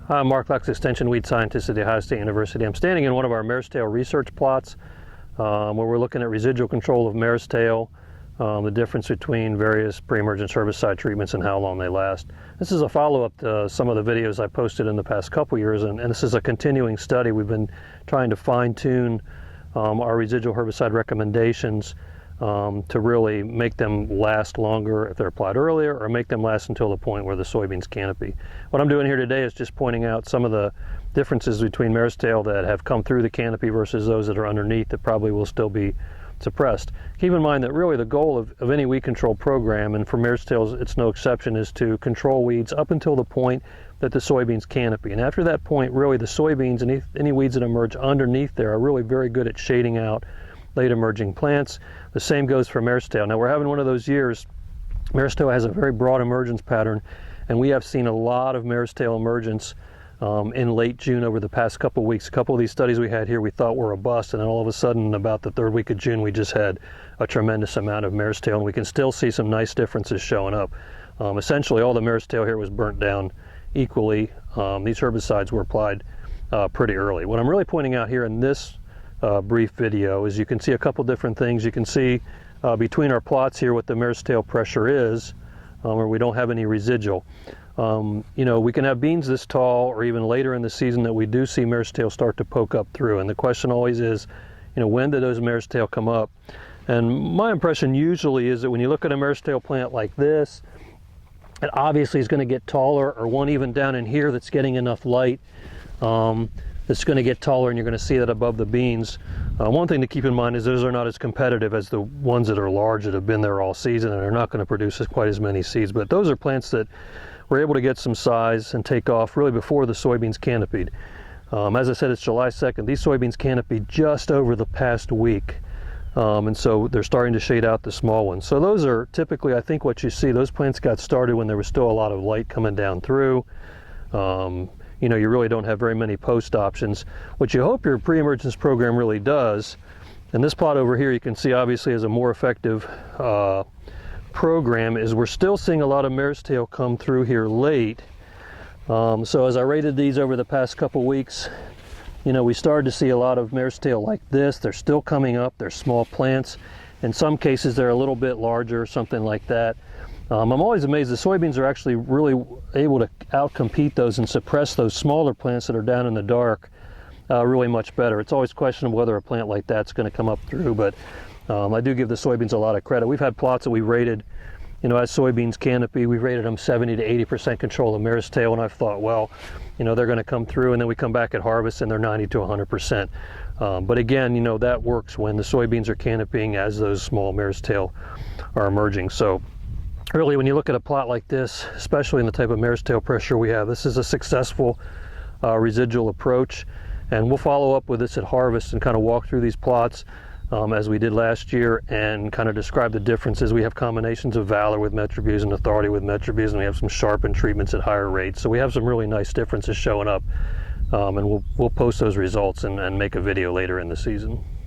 I'm Mark Lux, Extension Weed Scientist at The Ohio State University. I'm standing in one of our Marestail research plots where we're looking at residual control of Marestail, the difference between various pre-emergence herbicide treatments and how long they last. This is a follow-up to some of the videos I posted in the past couple years, and this is a continuing study. We've been trying to fine-tune our residual herbicide recommendations to really make them last longer if they're applied earlier, or make them last until the point where the soybeans canopy. What I'm doing here today is just pointing out some of the differences between Marestail that have come through the canopy versus those that are underneath that probably will still be suppressed. Keep in mind that really the goal of any weed control program, and for Marestail it's no exception, is to control weeds up until the point that the soybeans canopy. And after that point, really the soybeans and any weeds that emerge underneath there are really very good at shading out late emerging plants. The same goes for Marestail. Now we're having one of those years. Marestail has a very broad emergence pattern, and we have seen a lot of Marestail emergence in late June over the past couple of weeks. A couple of these studies we had here we thought were a bust, and then all of a sudden about the third week of June we just had a tremendous amount of Marestail, and we can still see some nice differences showing up. Essentially all the Marestail here was burnt down equally. These herbicides were applied pretty early. What I'm really pointing out here in this brief video is you can see a couple different things. You can see between our plots here what the Marestail pressure is, where we don't have any residual. You know, we can have beans this tall or even later in the season that we do see Marestail start to poke up through, and the question always is, you know, when do those Marestail come up? And my impression usually is that when you look at a Marestail plant like this, it obviously is going to get taller, or one even down in here that's getting enough light that's going to get taller, and you're going to see that above the beans. One thing to keep in mind is those are not as competitive as the ones that are large that have been there all season and are not going to produce quite as many seeds. But those are plants that were able to get some size and take off really before the soybeans canopied. As I said, it's July 2nd. These soybeans canopied just over the past week. And so they're starting to shade out the small ones. So those are typically, I think, what you see. Those plants got started when there was still a lot of light coming down through. You know, you really don't have very many post options. What you hope your pre-emergence program really does, and this plot over here you can see obviously is a more effective program, is we're still seeing a lot of Marestail come through here late. So as I rated these over the past couple weeks, you know, we started to see a lot of Marestail like this. They're still coming up. They're small plants. In some cases they're a little bit larger, something like that. I'm always amazed the soybeans are actually really able to outcompete those and suppress those smaller plants that are down in the dark really much better. It's always questionable whether a plant like that's going to come up through, but I do give the soybeans a lot of credit. We've had plots that we rated, you know, as soybeans canopy, we rated them 70 to 80% control of Marestail, and I've thought, well, you know, they're going to come through, and then we come back at harvest and they're 90 to 100%. But again, you know, that works when the soybeans are canopying as those small Marestail are emerging. So really, when you look at a plot like this, especially in the type of Marestail pressure we have, this is a successful residual approach, and we'll follow up with this at harvest and kind of walk through these plots as we did last year and kind of describe the differences. We have combinations of Valor with Metribuzin, Authority with Metribuzin, and we have some sharpened treatments at higher rates. So we have some really nice differences showing up, and we'll post those results and make a video later in the season.